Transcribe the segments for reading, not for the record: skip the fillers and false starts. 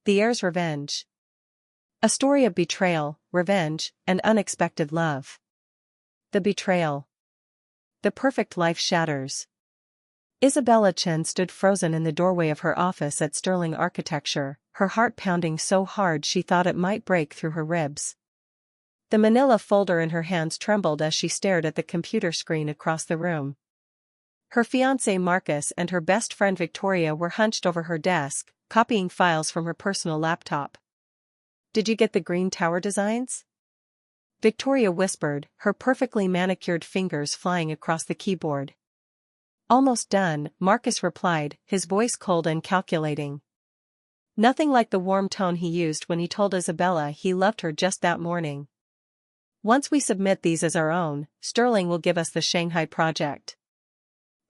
The Heir's Revenge. A story of betrayal, revenge, and unexpected love. The betrayal. The perfect life shatters. Isabella Chen stood frozen in the doorway of her office at Sterling Architecture, her heart pounding so hard she thought it might break through her ribs. The manila folder in her hands trembled as she stared at the computer screen across the room. Her fiancé Marcus and her best friend Victoria were hunched over her desk, copying files from her personal laptop. "Did you get the green tower designs?" Victoria whispered, her perfectly manicured fingers flying across the keyboard. "Almost done," Marcus replied, his voice cold and calculating. Nothing like the warm tone he used when he told Isabella he loved her just that morning. "Once we submit these as our own, Sterling will give us the Shanghai project."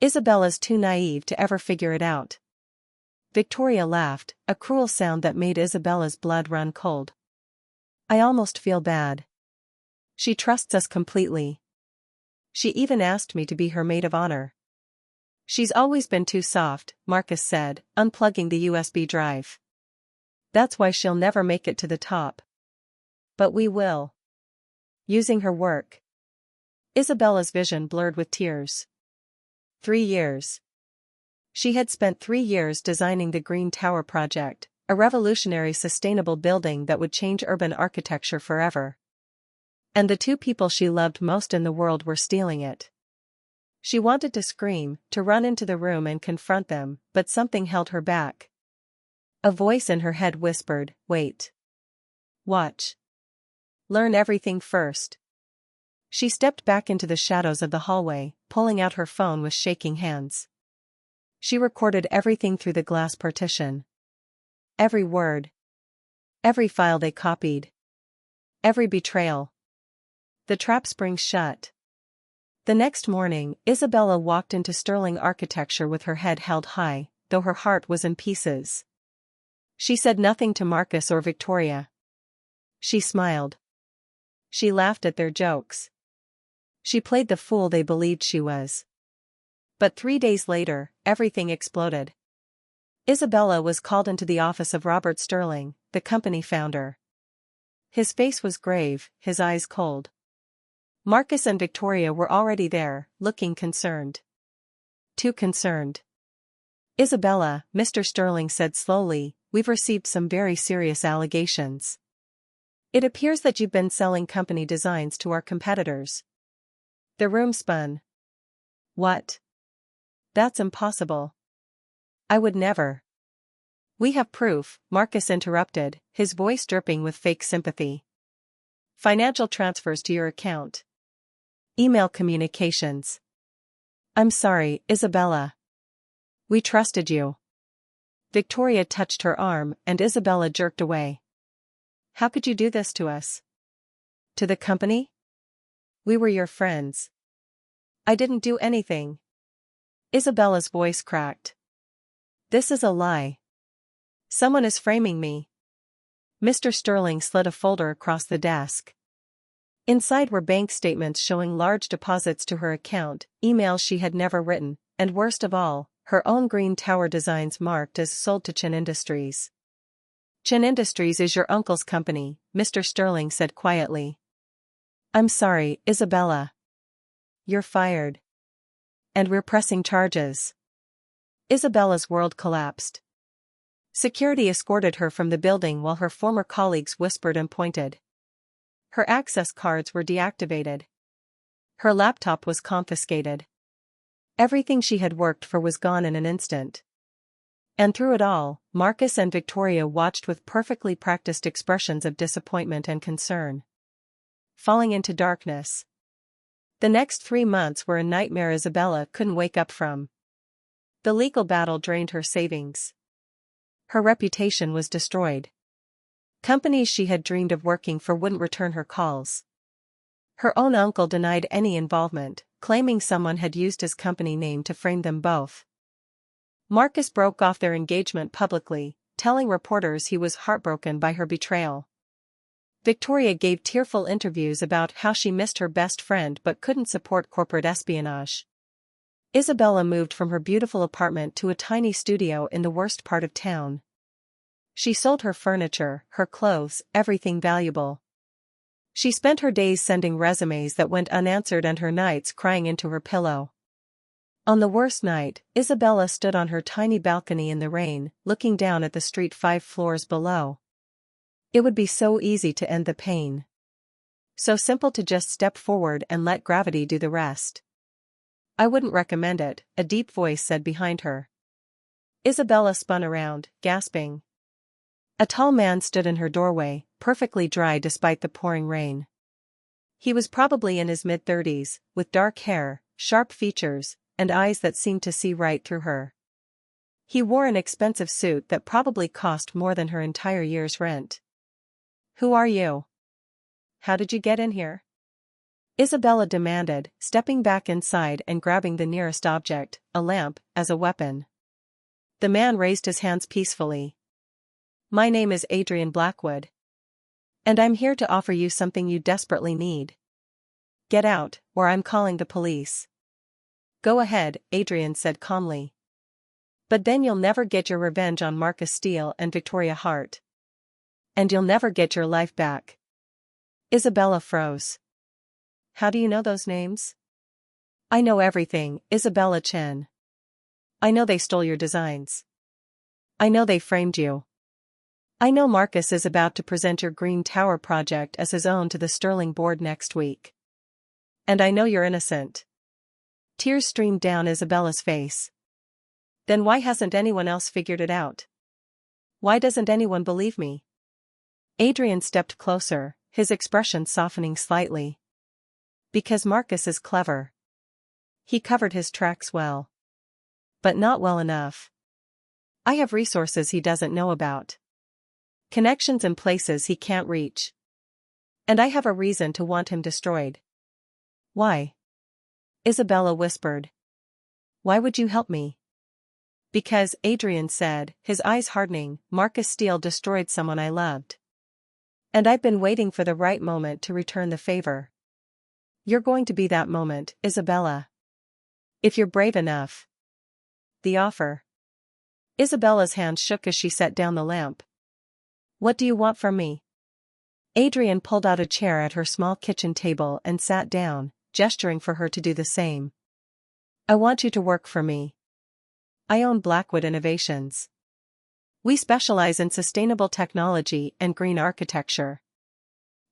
Isabella's too naive to ever figure it out. Victoria laughed, a cruel sound that made Isabella's blood run cold. "I almost feel bad. She trusts us completely. She even asked me to be her maid of honor." "She's always been too soft," Marcus said, unplugging the USB drive. "That's why she'll never make it to the top. But we will. Using her work." Isabella's vision blurred with tears. 3 years. She had spent 3 years designing the Green Tower project, a revolutionary sustainable building that would change urban architecture forever. And the two people she loved most in the world were stealing it. She wanted to scream, to run into the room and confront them, but something held her back. A voice in her head whispered, "Wait. Watch. Learn everything first." She stepped back into the shadows of the hallway, pulling out her phone with shaking hands. She recorded everything through the glass partition. Every word. Every file they copied. Every betrayal. The trap springs shut. The next morning, Isabella walked into Sterling Architecture with her head held high, though her heart was in pieces. She said nothing to Marcus or Victoria. She smiled. She laughed at their jokes. She played the fool they believed she was. But 3 days later, everything exploded. Isabella was called into the office of Robert Sterling, the company founder. His face was grave, his eyes cold. Marcus and Victoria were already there, looking concerned. Too concerned. "Isabella," Mr. Sterling said slowly, "we've received some very serious allegations. It appears that you've been selling company designs to our competitors." The room spun. "What? That's impossible. I would never." "We have proof," Marcus interrupted, his voice dripping with fake sympathy. "Financial transfers to your account. Email communications." "I'm sorry, Isabella. We trusted you." Victoria touched her arm, and Isabella jerked away. "How could you do this to us? To the company? We were your friends." "I didn't do anything." Isabella's voice cracked. "This is a lie. Someone is framing me." Mr. Sterling slid a folder across the desk. Inside were bank statements showing large deposits to her account, emails she had never written, and worst of all, her own Green Tower designs marked as sold to Chen Industries. "Chen Industries is your uncle's company," Mr. Sterling said quietly. "I'm sorry, Isabella. You're fired. And we're pressing charges." Isabella's world collapsed. Security escorted her from the building while her former colleagues whispered and pointed. Her access cards were deactivated. Her laptop was confiscated. Everything she had worked for was gone in an instant. And through it all, Marcus and Victoria watched with perfectly practiced expressions of disappointment and concern. Falling into darkness. The next 3 months were a nightmare Isabella couldn't wake up from. The legal battle drained her savings. Her reputation was destroyed. Companies she had dreamed of working for wouldn't return her calls. Her own uncle denied any involvement, claiming someone had used his company name to frame them both. Marcus broke off their engagement publicly, telling reporters he was heartbroken by her betrayal. Victoria gave tearful interviews about how she missed her best friend but couldn't support corporate espionage. Isabella moved from her beautiful apartment to a tiny studio in the worst part of town. She sold her furniture, her clothes, everything valuable. She spent her days sending resumes that went unanswered and her nights crying into her pillow. On the worst night, Isabella stood on her tiny balcony in the rain, looking down at the street 5 floors below. It would be so easy to end the pain. So simple to just step forward and let gravity do the rest. I wouldn't recommend it, a deep voice said behind her. Isabella spun around, gasping. A tall man stood in her doorway, perfectly dry despite the pouring rain. He was probably in his mid-30s, with dark hair, sharp features, and eyes that seemed to see right through her. He wore an expensive suit that probably cost more than her entire year's rent. "Who are you? How did you get in here?" Isabella demanded, stepping back inside and grabbing the nearest object, a lamp, as a weapon. The man raised his hands peacefully. "My name is Adrian Blackwood. And I'm here to offer you something you desperately need. Get out, or I'm calling the police." "Go ahead," Adrian said calmly. "But then you'll never get your revenge on Marcus Steele and Victoria Hart. And you'll never get your life back." Isabella froze. "How do you know those names?" "I know everything, Isabella Chen. I know they stole your designs. I know they framed you. I know Marcus is about to present your Green Tower project as his own to the Sterling board next week. And I know you're innocent." Tears streamed down Isabella's face. "Then why hasn't anyone else figured it out? Why doesn't anyone believe me?" Adrian stepped closer, his expression softening slightly. "Because Marcus is clever. He covered his tracks well. But not well enough. I have resources he doesn't know about. Connections in places he can't reach. And I have a reason to want him destroyed." "Why?" Isabella whispered. "Why would you help me?" "Because," Adrian said, his eyes hardening, "Marcus Steele destroyed someone I loved. And I've been waiting for the right moment to return the favor. You're going to be that moment, Isabella. If you're brave enough." "The offer." Isabella's hand shook as she set down the lamp. "What do you want from me?" Adrian pulled out a chair at her small kitchen table and sat down, gesturing for her to do the same. "I want you to work for me. I own Blackwood Innovations. We specialize in sustainable technology and green architecture.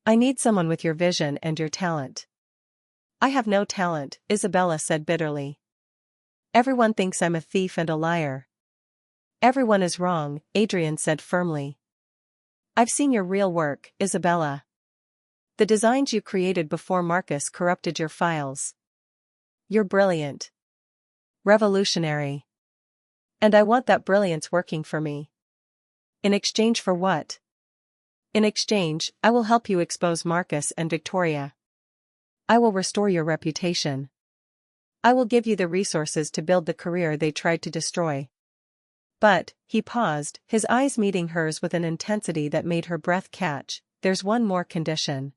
I need someone with your vision and your talent." "I have no talent," Isabella said bitterly. "Everyone thinks I'm a thief and a liar." "Everyone is wrong," Adrian said firmly. "I've seen your real work, Isabella. The designs you created before Marcus corrupted your files. You're brilliant. Revolutionary. And I want that brilliance working for me." "In exchange for what?" "In exchange, I will help you expose Marcus and Victoria. I will restore your reputation. I will give you the resources to build the career they tried to destroy." "But," he paused, his eyes meeting hers with an intensity that made her breath catch, "there's one more condition."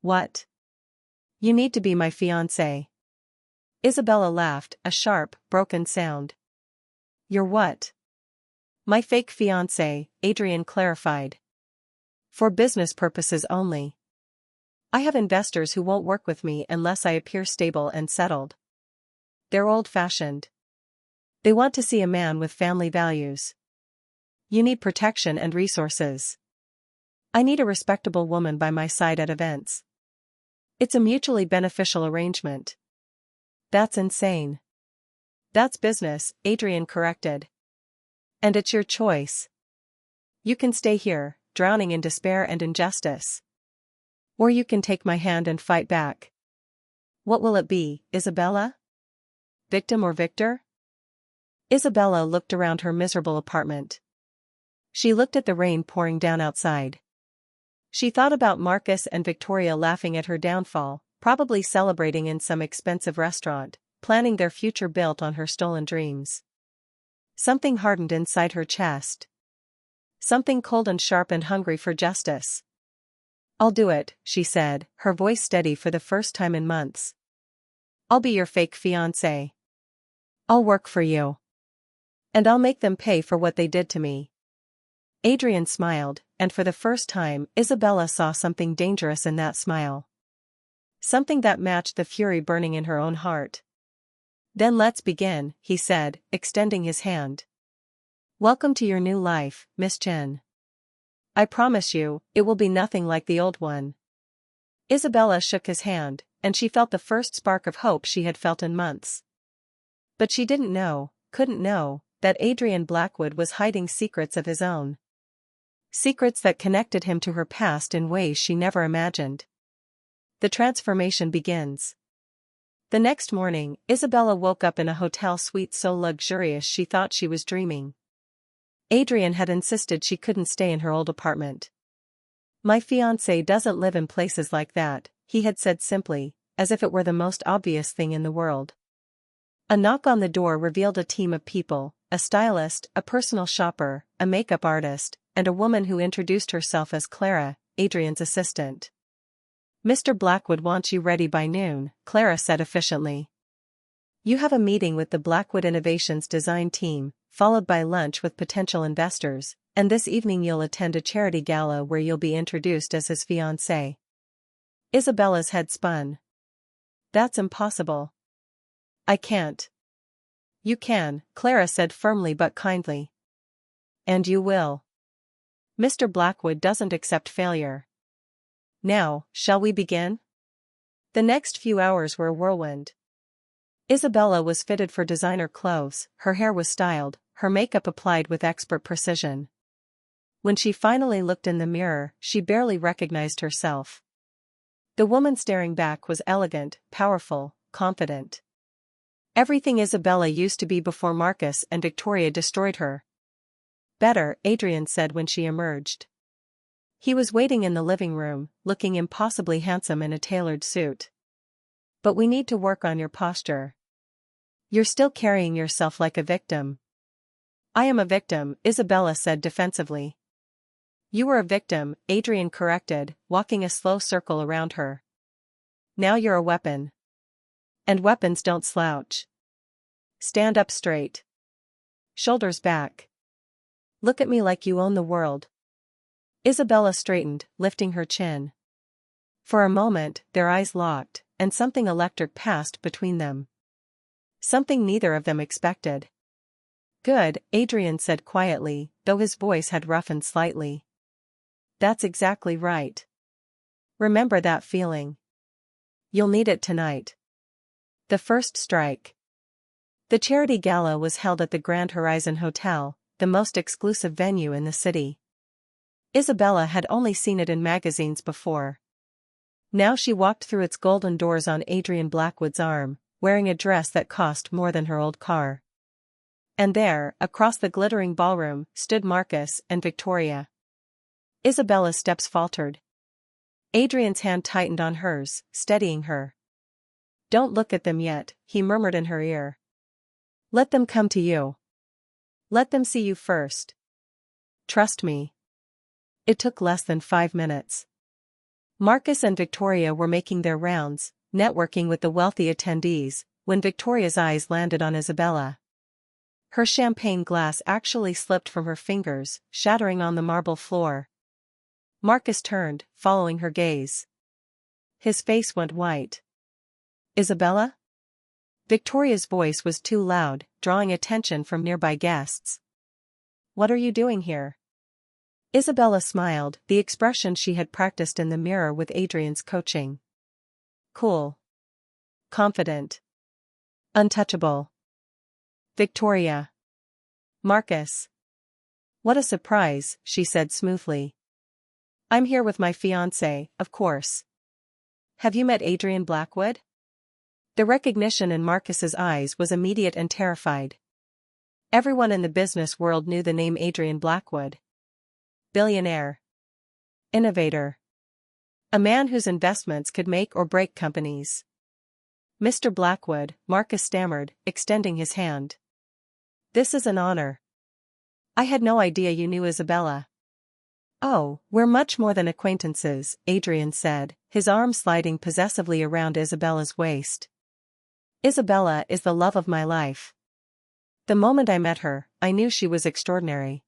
"What?" "You need to be my fiancé." Isabella laughed, a sharp, broken sound. "Your what?" "My fake fiancé," Adrian clarified. "For business purposes only. I have investors who won't work with me unless I appear stable and settled. They're old-fashioned. They want to see a man with family values. You need protection and resources. I need a respectable woman by my side at events. It's a mutually beneficial arrangement." "That's insane." "That's business," Adrian corrected. "And it's your choice. You can stay here, drowning in despair and injustice. Or you can take my hand and fight back. What will it be, Isabella? Victim or victor?" Isabella looked around her miserable apartment. She looked at the rain pouring down outside. She thought about Marcus and Victoria laughing at her downfall, probably celebrating in some expensive restaurant, planning their future built on her stolen dreams. Something hardened inside her chest. Something cold and sharp and hungry for justice. "I'll do it," she said, her voice steady for the first time in months. "I'll be your fake fiancé. I'll work for you. And I'll make them pay for what they did to me." Adrian smiled, and for the first time Isabella saw something dangerous in that smile. Something that matched the fury burning in her own heart. "Then let's begin," he said, extending his hand. "Welcome to your new life, Miss Chen. I promise you, it will be nothing like the old one." Isabella shook his hand, and she felt the first spark of hope she had felt in months. But she couldn't know, that Adrian Blackwood was hiding secrets of his own. Secrets that connected him to her past in ways she never imagined. The transformation begins. The next morning, Isabella woke up in a hotel suite so luxurious she thought she was dreaming. Adrian had insisted she couldn't stay in her old apartment. "My fiancé doesn't live in places like that," he had said simply, as if it were the most obvious thing in the world. A knock on the door revealed a team of people, a stylist, a personal shopper, a makeup artist, and a woman who introduced herself as Clara, Adrian's assistant. "Mr. Blackwood wants you ready by noon," Clara said efficiently. "You have a meeting with the Blackwood Innovations design team, followed by lunch with potential investors, and this evening you'll attend a charity gala where you'll be introduced as his fiancée." Isabella's head spun. "That's impossible. I can't." "You can," Clara said firmly but kindly. "And you will. Mr. Blackwood doesn't accept failure. Now, shall we begin?" The next few hours were a whirlwind. Isabella was fitted for designer clothes, her hair was styled, her makeup applied with expert precision. When she finally looked in the mirror, she barely recognized herself. The woman staring back was elegant, powerful, confident. Everything Isabella used to be before Marcus and Victoria destroyed her. "Better," Adrian said when she emerged. He was waiting in the living room, looking impossibly handsome in a tailored suit. "But we need to work on your posture. You're still carrying yourself like a victim." "I am a victim," Isabella said defensively. "You were a victim," Adrian corrected, walking a slow circle around her. "Now you're a weapon. And weapons don't slouch. Stand up straight. Shoulders back. Look at me like you own the world." Isabella straightened, lifting her chin. For a moment, their eyes locked, and something electric passed between them. Something neither of them expected. "Good," Adrian said quietly, though his voice had roughened slightly. "That's exactly right. Remember that feeling. You'll need it tonight." The first strike. The charity gala was held at the Grand Horizon Hotel, the most exclusive venue in the city. Isabella had only seen it in magazines before. Now she walked through its golden doors on Adrian Blackwood's arm, wearing a dress that cost more than her old car. And there, across the glittering ballroom, stood Marcus and Victoria. Isabella's steps faltered. Adrian's hand tightened on hers, steadying her. "Don't look at them yet," he murmured in her ear. "Let them come to you. Let them see you first. Trust me." It took less than 5 minutes. Marcus and Victoria were making their rounds, networking with the wealthy attendees, when Victoria's eyes landed on Isabella. Her champagne glass actually slipped from her fingers, shattering on the marble floor. Marcus turned, following her gaze. His face went white. "Isabella?" Victoria's voice was too loud, drawing attention from nearby guests. "What are you doing here?" Isabella smiled, the expression she had practiced in the mirror with Adrian's coaching. "Cool. Confident. Untouchable. Victoria. Marcus." "What a surprise," she said smoothly. "I'm here with my fiancé, of course. Have you met Adrian Blackwood?" The recognition in Marcus's eyes was immediate and terrified. Everyone in the business world knew the name Adrian Blackwood. Billionaire. Innovator. A man whose investments could make or break companies. "Mr. Blackwood," Marcus stammered, extending his hand. "This is an honor. I had no idea you knew Isabella." "Oh, we're much more than acquaintances," Adrian said, his arm sliding possessively around Isabella's waist. "Isabella is the love of my life. The moment I met her, I knew she was extraordinary."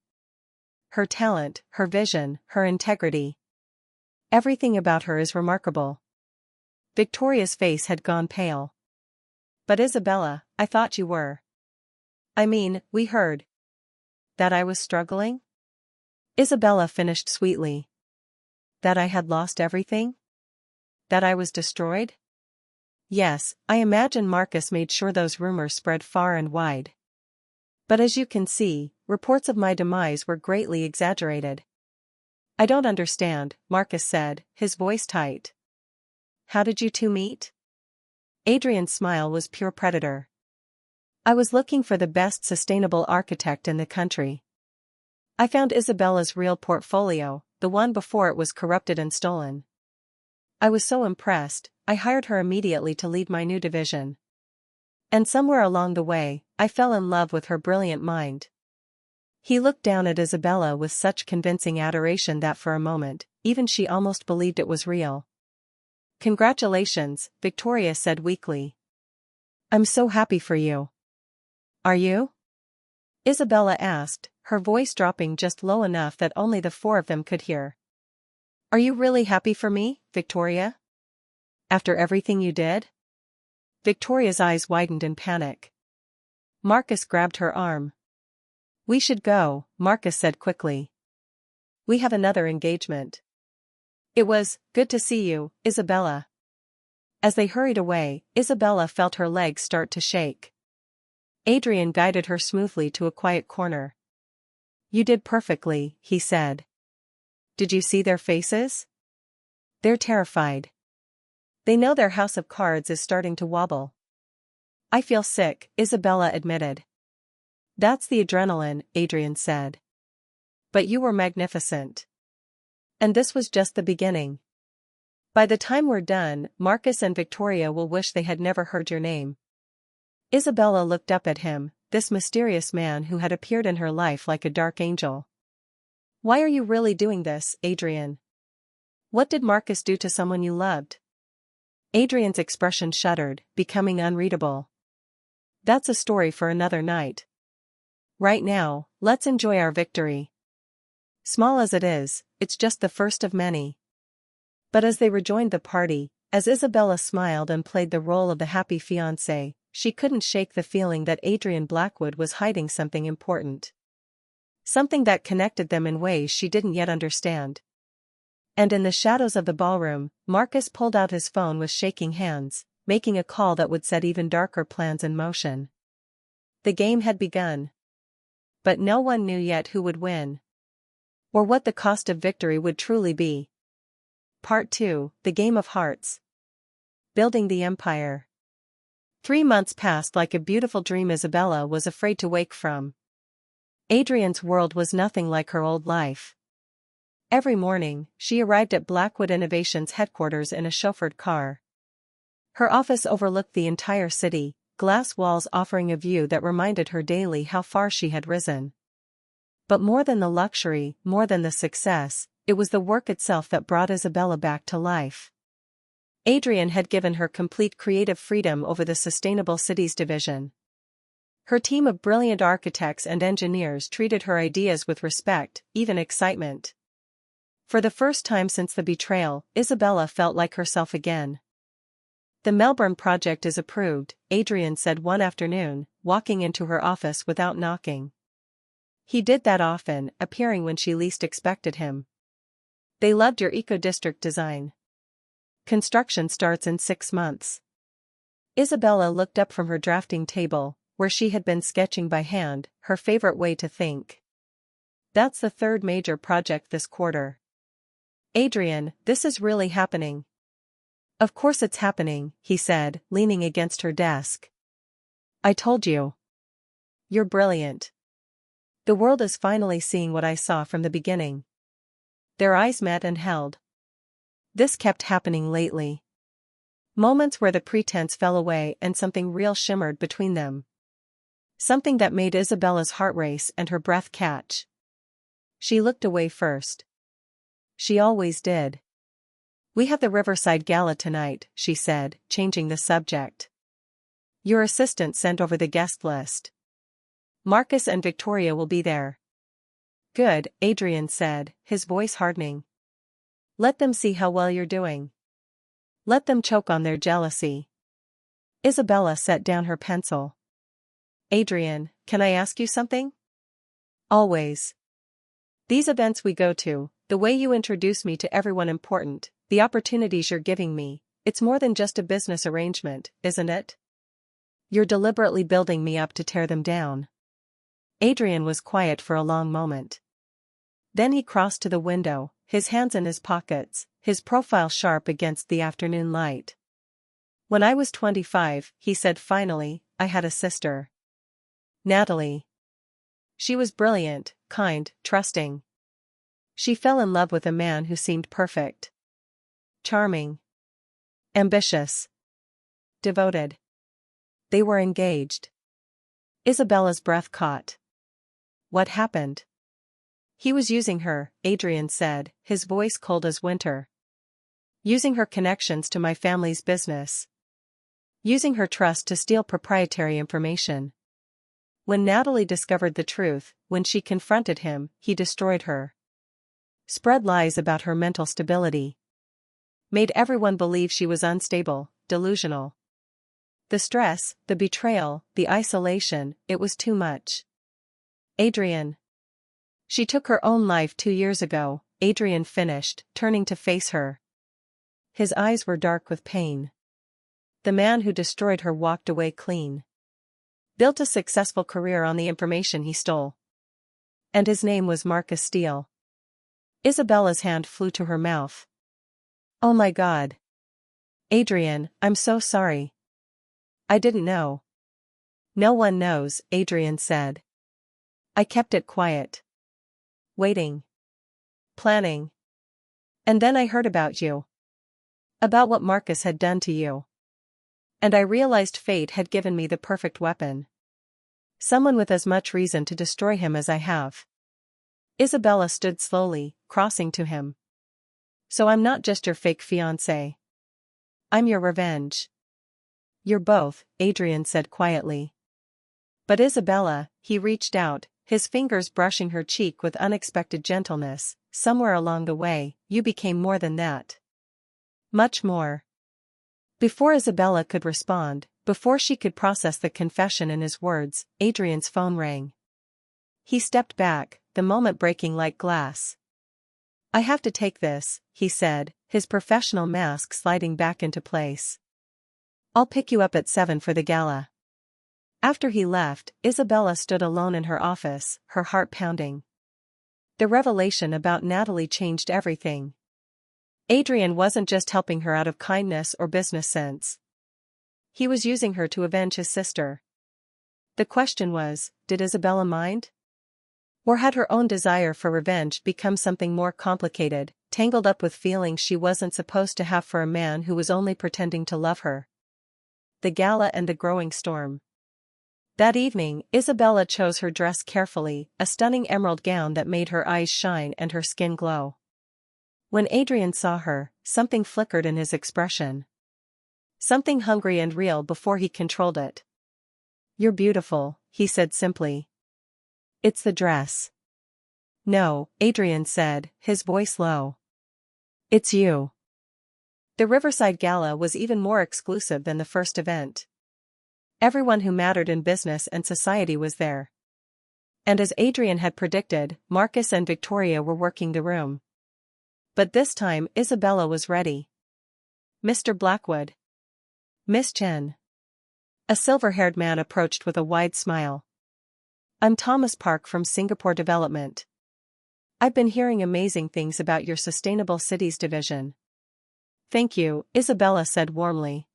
her talent, her vision, her integrity. Everything about her is remarkable. Victoria's face had gone pale. But Isabella, I thought you were. I mean, we heard. That I was struggling? Isabella finished sweetly. That I had lost everything? That I was destroyed? Yes, I imagine Marcus made sure those rumors spread far and wide. But as you can see, reports of my demise were greatly exaggerated. I don't understand, Marcus said, his voice tight. How did you two meet? Adrian's smile was pure predator. I was looking for the best sustainable architect in the country. I found Isabella's real portfolio, the one before it was corrupted and stolen. I was so impressed, I hired her immediately to lead my new division. And somewhere along the way, I fell in love with her brilliant mind. He looked down at Isabella with such convincing adoration that for a moment, even she almost believed it was real. Congratulations, Victoria said weakly. I'm so happy for you. Are you? Isabella asked, her voice dropping just low enough that only the four of them could hear. Are you really happy for me, Victoria? After everything you did? Victoria's eyes widened in panic. Marcus grabbed her arm. We should go, Marcus said quickly. We have another engagement. It was good to see you, Isabella. As they hurried away, Isabella felt her legs start to shake. Adrian guided her smoothly to a quiet corner. You did perfectly, he said. Did you see their faces? They're terrified. They know their house of cards is starting to wobble. I feel sick, Isabella admitted. That's the adrenaline, Adrian said. But you were magnificent. And this was just the beginning. By the time we're done, Marcus and Victoria will wish they had never heard your name. Isabella looked up at him, this mysterious man who had appeared in her life like a dark angel. Why are you really doing this, Adrian? What did Marcus do to someone you loved? Adrian's expression shuddered, becoming unreadable. That's a story for another night. Right now, let's enjoy our victory. Small as it is, it's just the first of many. But as they rejoined the party, as Isabella smiled and played the role of the happy fiancé, she couldn't shake the feeling that Adrian Blackwood was hiding something important. Something that connected them in ways she didn't yet understand. And in the shadows of the ballroom, Marcus pulled out his phone with shaking hands, making a call that would set even darker plans in motion. The game had begun. But no one knew yet who would win. Or what the cost of victory would truly be. Part 2, The Game of Hearts. Building the Empire. 3 months passed like a beautiful dream Isabella was afraid to wake from. Adrian's world was nothing like her old life. Every morning, she arrived at Blackwood Innovations headquarters in a chauffeured car. Her office overlooked the entire city, glass walls offering a view that reminded her daily how far she had risen. But more than the luxury, more than the success, it was the work itself that brought Isabella back to life. Adrian had given her complete creative freedom over the Sustainable Cities division. Her team of brilliant architects and engineers treated her ideas with respect, even excitement. For the first time since the betrayal, Isabella felt like herself again. The Melbourne project is approved, Adrian said one afternoon, walking into her office without knocking. He did that often, appearing when she least expected him. They loved your eco-district design. Construction starts in 6 months. Isabella looked up from her drafting table, where she had been sketching by hand, her favorite way to think. That's the third major project this quarter. Adrian, this is really happening. Of course it's happening, he said, leaning against her desk. I told you. You're brilliant. The world is finally seeing what I saw from the beginning. Their eyes met and held. This kept happening lately. Moments where the pretense fell away and something real shimmered between them. Something that made Isabella's heart race and her breath catch. She looked away first. She always did. We have the Riverside Gala tonight, she said, changing the subject. Your assistant sent over the guest list. Marcus and Victoria will be there. Good, Adrian said, his voice hardening. Let them see how well you're doing. Let them choke on their jealousy. Isabella set down her pencil. Adrian, can I ask you something? Always. These events we go to, the way you introduce me to everyone important, the opportunities you're giving me, it's more than just a business arrangement, isn't it? You're deliberately building me up to tear them down. Adrian was quiet for a long moment. Then he crossed to the window, his hands in his pockets, his profile sharp against the afternoon light. When I was 25, he said finally, I had a sister. Natalie. She was brilliant, kind, trusting. She fell in love with a man who seemed perfect. Charming. Ambitious. Devoted. They were engaged. Isabella's breath caught. What happened? He was using her, Adrian said, his voice cold as winter. Using her connections to my family's business. Using her trust to steal proprietary information. When Natalie discovered the truth, when she confronted him, he destroyed her. Spread lies about her mental stability. Made everyone believe she was unstable, delusional. The stress, the betrayal, the isolation, it was too much. Adrian. She took her own life 2 years ago, Adrian finished, turning to face her. His eyes were dark with pain. The man who destroyed her walked away clean. Built a successful career on the information he stole. And his name was Marcus Steele. Isabella's hand flew to her mouth. Oh my God. Adrian, I'm so sorry. I didn't know. No one knows, Adrian said. I kept it quiet. Waiting. Planning. And then I heard about you. About what Marcus had done to you. And I realized fate had given me the perfect weapon. Someone with as much reason to destroy him as I have. Isabella stood slowly, crossing to him. So I'm not just your fake fiancé. I'm your revenge. You're both, Adrian said quietly. But Isabella, he reached out, his fingers brushing her cheek with unexpected gentleness, somewhere along the way, you became more than that. Much more. Before Isabella could respond, before she could process the confession in his words, Adrian's phone rang. He stepped back, the moment breaking like glass. I have to take this, he said, his professional mask sliding back into place. I'll pick you up at 7 for the gala. After he left, Isabella stood alone in her office, her heart pounding. The revelation about Natalie changed everything. Adrian wasn't just helping her out of kindness or business sense. He was using her to avenge his sister. The question was, did Isabella mind? Or had her own desire for revenge become something more complicated, tangled up with feelings she wasn't supposed to have for a man who was only pretending to love her? The gala and the growing storm. That evening, Isabella chose her dress carefully, a stunning emerald gown that made her eyes shine and her skin glow. When Adrian saw her, something flickered in his expression. Something hungry and real before he controlled it. You're beautiful, he said simply. It's the dress. No, Adrian said, his voice low. It's you. The Riverside Gala was even more exclusive than the first event. Everyone who mattered in business and society was there. And as Adrian had predicted, Marcus and Victoria were working the room. But this time Isabella was ready. Mr. Blackwood. Miss Chen. A silver-haired man approached with a wide smile. I'm Thomas Park from Singapore Development. I've been hearing amazing things about your Sustainable Cities division. Thank you, Isabella said warmly.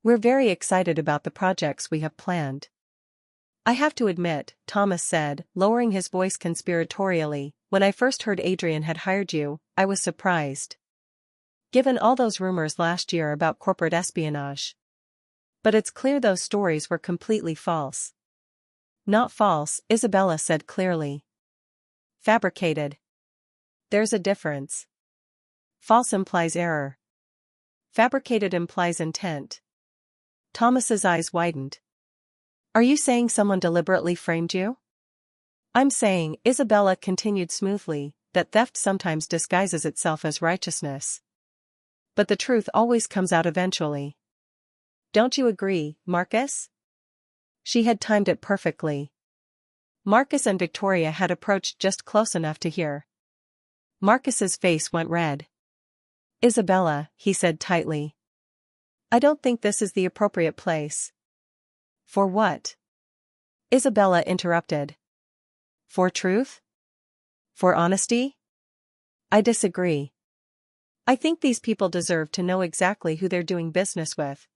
We're very excited about the projects we have planned. I have to admit, Thomas said, lowering his voice conspiratorially, when I first heard Adrian had hired you, I was surprised. Given all those rumors last year about corporate espionage. But it's clear those stories were completely false. Not false, Isabella said clearly. Fabricated. There's a difference. False implies error. Fabricated implies intent. Thomas's eyes widened. Are you saying someone deliberately framed you? I'm saying, Isabella continued smoothly, that theft sometimes disguises itself as righteousness. But the truth always comes out eventually. Don't you agree, Marcus? She had timed it perfectly. Marcus and Victoria had approached just close enough to hear. Marcus's face went red. Isabella, he said tightly. I don't think this is the appropriate place. For what? Isabella interrupted. For truth? For honesty? I disagree. I think these people deserve to know exactly who they're doing business with.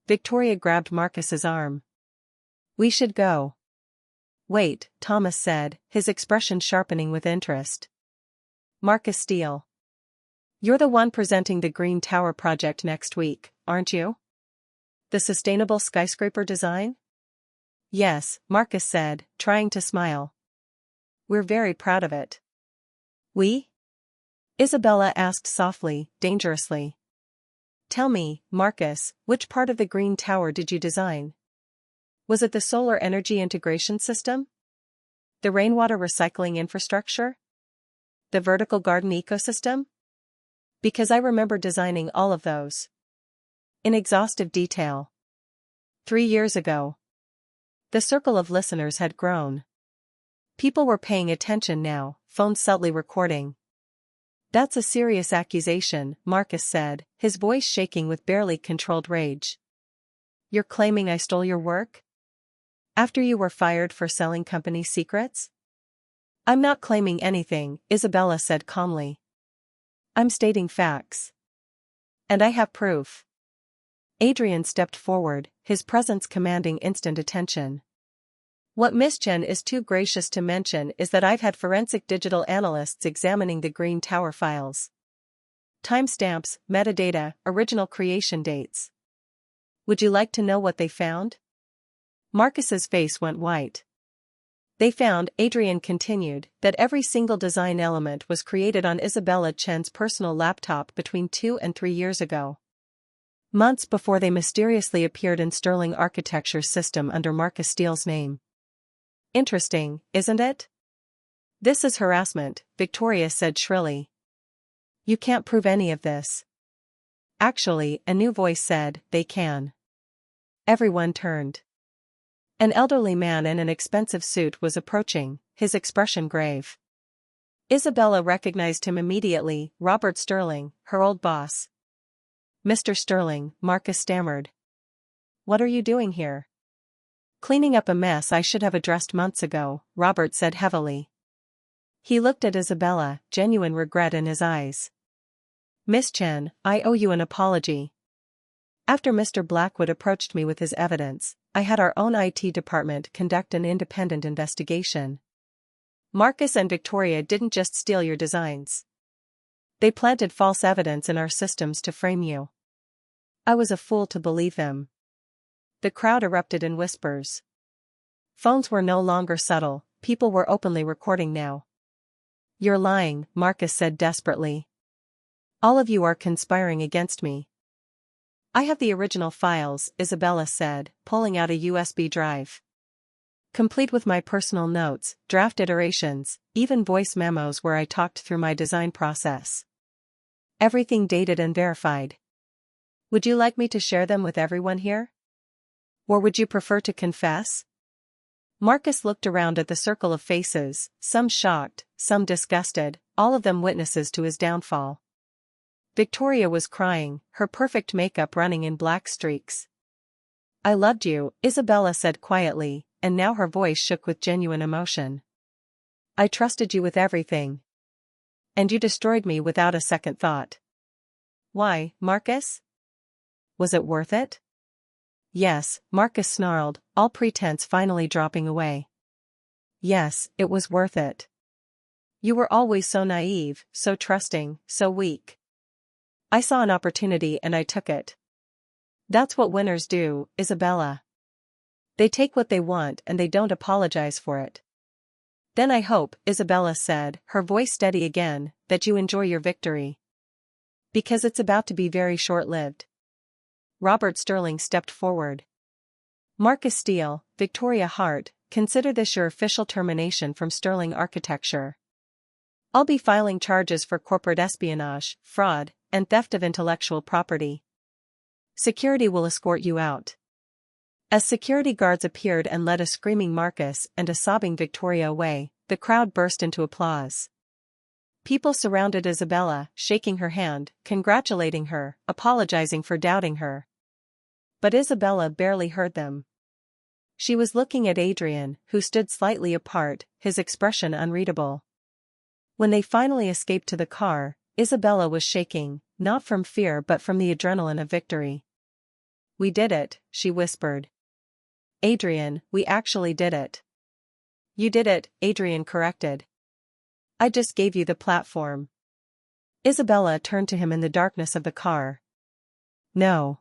Victoria grabbed Marcus's arm. We should go. Wait, Thomas said, his expression sharpening with interest. Marcus Steele. You're the one presenting the Green Tower project next week, aren't you? The sustainable skyscraper design? Yes, Marcus said, trying to smile. We're very proud of it. We? Isabella asked softly, dangerously. Tell me, Marcus, which part of the Green Tower did you design? Was it the solar energy integration system? The rainwater recycling infrastructure? The vertical garden ecosystem? Because I remember designing all of those. In exhaustive detail. 3 years ago. The circle of listeners had grown. People were paying attention now, phones subtly recording. That's a serious accusation, Marcus said, his voice shaking with barely controlled rage. You're claiming I stole your work? After you were fired for selling company secrets? I'm not claiming anything, Isabella said calmly. I'm stating facts. And I have proof. Adrian stepped forward, his presence commanding instant attention. What Miss Chen is too gracious to mention is that I've had forensic digital analysts examining the Green Tower files. Timestamps, metadata, original creation dates. Would you like to know what they found? Marcus's face went white. They found, Adrian continued, that every single design element was created on Isabella Chen's personal laptop between 2 and 3 years ago. Months before they mysteriously appeared in Sterling Architecture's system under Marcus Steele's name. Interesting, isn't it? This is harassment, Victoria said shrilly. You can't prove any of this. Actually, a new voice said, they can. Everyone turned. An elderly man in an expensive suit was approaching, his expression grave. Isabella recognized him immediately, Robert Sterling, her old boss. Mr. Sterling, Marcus stammered. What are you doing here? Cleaning up a mess I should have addressed months ago, Robert said heavily. He looked at Isabella, genuine regret in his eyes. Miss Chen, I owe you an apology. After Mr. Blackwood approached me with his evidence, I had our own IT department conduct an independent investigation. Marcus and Victoria didn't just steal your designs. They planted false evidence in our systems to frame you. I was a fool to believe them. The crowd erupted in whispers. Phones were no longer subtle, people were openly recording now. You're lying, Marcus said desperately. All of you are conspiring against me. I have the original files, Isabella said, pulling out a USB drive. Complete with my personal notes, draft iterations, even voice memos where I talked through my design process. Everything dated and verified. Would you like me to share them with everyone here? Or would you prefer to confess? Marcus looked around at the circle of faces, some shocked, some disgusted, all of them witnesses to his downfall. Victoria was crying, her perfect makeup running in black streaks. I loved you, Isabella said quietly, and now her voice shook with genuine emotion. I trusted you with everything. And you destroyed me without a second thought. Why, Marcus? Was it worth it? Yes, Marcus snarled, all pretense finally dropping away. Yes, it was worth it. You were always so naive, so trusting, so weak. I saw an opportunity and I took it. That's what winners do, Isabella. They take what they want and they don't apologize for it. Then I hope, Isabella said, her voice steady again, that you enjoy your victory. Because it's about to be very short-lived. Robert Sterling stepped forward. Marcus Steele, Victoria Hart, consider this your official termination from Sterling Architecture. I'll be filing charges for corporate espionage, fraud, and theft of intellectual property. Security will escort you out." As security guards appeared and led a screaming Marcus and a sobbing Victoria away, the crowd burst into applause. People surrounded Isabella, shaking her hand, congratulating her, apologizing for doubting her. But Isabella barely heard them. She was looking at Adrian, who stood slightly apart, his expression unreadable. When they finally escaped to the car, Isabella was shaking, not from fear but from the adrenaline of victory. "We did it," she whispered. "Adrian, we actually did it." "You did it," Adrian corrected. "I just gave you the platform." Isabella turned to him in the darkness of the car. "No.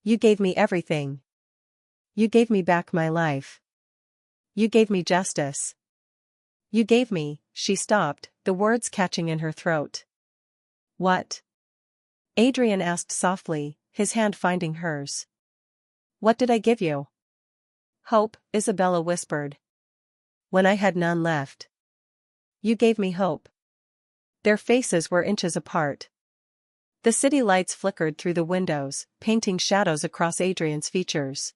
You gave me everything. You gave me back my life. You gave me justice. You gave me," she stopped, the words catching in her throat. "What?" Adrian asked softly, his hand finding hers. "What did I give you?" "Hope," Isabella whispered. "When I had none left. You gave me hope." Their faces were inches apart. The city lights flickered through the windows, painting shadows across Adrian's features.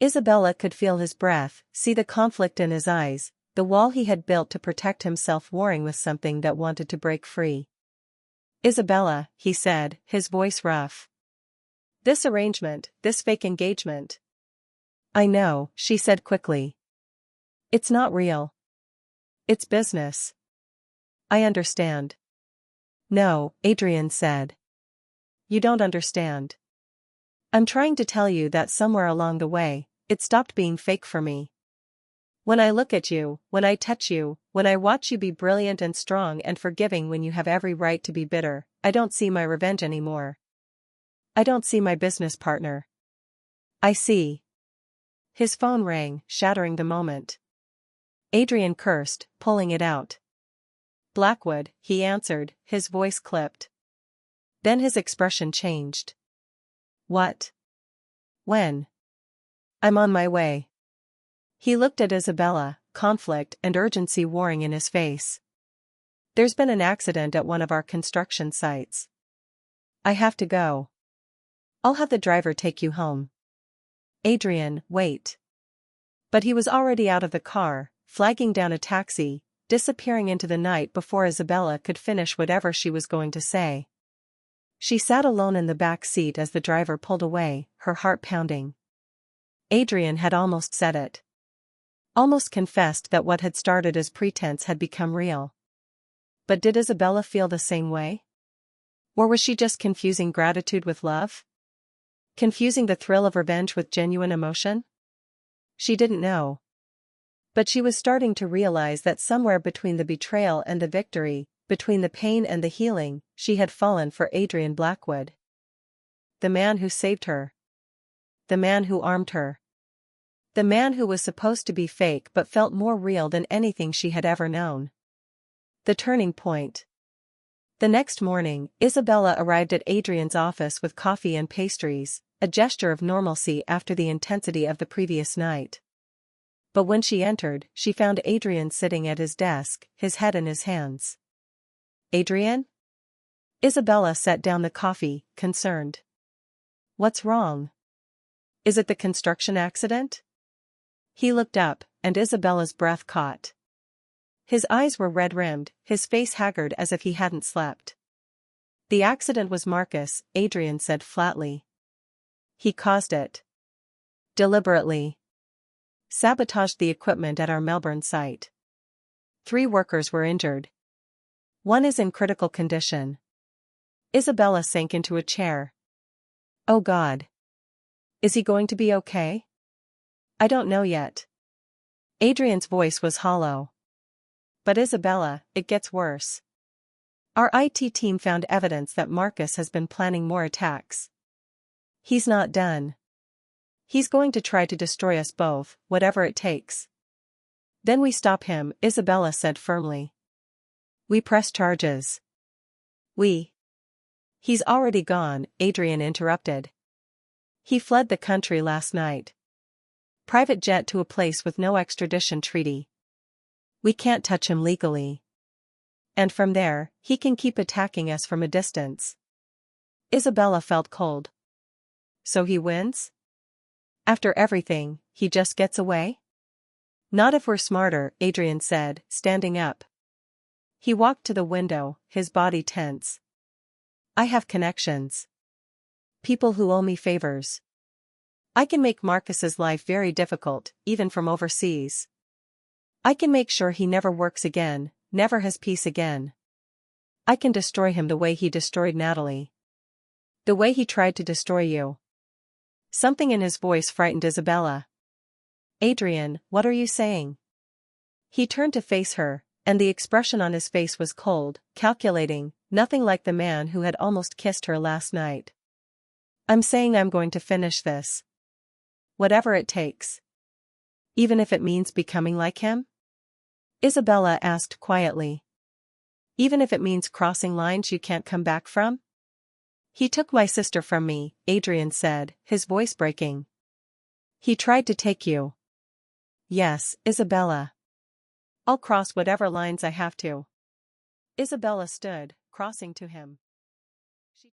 Isabella could feel his breath, see the conflict in his eyes, the wall he had built to protect himself warring with something that wanted to break free. "Isabella," he said, his voice rough. "This arrangement, this fake engagement." "I know," she said quickly. "It's not real. It's business." "I understand." "No," Adrian said. "You don't understand. I'm trying to tell you that somewhere along the way, it stopped being fake for me. When I look at you, when I touch you, when I watch you be brilliant and strong and forgiving when you have every right to be bitter, I don't see my revenge anymore. I don't see my business partner. I see." His phone rang, shattering the moment. Adrian cursed, pulling it out. "Blackwood," he answered, his voice clipped. Then his expression changed. "What? When?" "I'm on my way." He looked at Isabella, conflict and urgency warring in his face. "There's been an accident at one of our construction sites. I have to go. I'll have the driver take you home." "Adrian, wait." But he was already out of the car, flagging down a taxi, disappearing into the night before Isabella could finish whatever she was going to say. She sat alone in the back seat as the driver pulled away, her heart pounding. Adrian had almost said it. Almost confessed that what had started as pretense had become real. But did Isabella feel the same way? Or was she just confusing gratitude with love? Confusing the thrill of revenge with genuine emotion? She didn't know. But she was starting to realize that somewhere between the betrayal and the victory, between the pain and the healing, she had fallen for Adrian Blackwood. The man who saved her. The man who armed her. The man who was supposed to be fake but felt more real than anything she had ever known. The turning point. The next morning, Isabella arrived at Adrian's office with coffee and pastries, a gesture of normalcy after the intensity of the previous night. But when she entered, she found Adrian sitting at his desk, his head in his hands. "Adrian?" Isabella set down the coffee, concerned. "What's wrong? Is it the construction accident?" He looked up, and Isabella's breath caught. His eyes were red-rimmed, his face haggard as if he hadn't slept. "The accident was Marcus," Adrian said flatly. "He caused it. Deliberately. Sabotaged the equipment at our Melbourne site. 3 workers were injured. 1 is in critical condition." Isabella sank into a chair. "Oh God. Is he going to be okay?" "I don't know yet." Adrian's voice was hollow. "But Isabella, it gets worse. Our IT team found evidence that Marcus has been planning more attacks. He's not done. He's going to try to destroy us both, whatever it takes. Then we stop him," Isabella said firmly. "We press charges. We." "He's already gone," Adrian interrupted. "He fled the country last night." Private jet to a place with no extradition treaty. We can't touch him legally. And from there, he can keep attacking us from a distance. Isabella felt cold. So he wins? After everything, he just gets away? Not if we're smarter, Adrian said, standing up. He walked to the window, his body tense. I have connections. People who owe me favors. I can make Marcus's life very difficult, even from overseas. I can make sure he never works again, never has peace again. I can destroy him the way he destroyed Natalie. The way he tried to destroy you. Something in his voice frightened Isabella. Adrian, what are you saying? He turned to face her, and the expression on his face was cold, calculating, nothing like the man who had almost kissed her last night. I'm saying I'm going to finish this. Whatever it takes. Even if it means becoming like him? Isabella asked quietly. Even if it means crossing lines you can't come back from? He took my sister from me, Adrian said, his voice breaking. He tried to take you. Yes, Isabella. I'll cross whatever lines I have to. Isabella stood, crossing to him.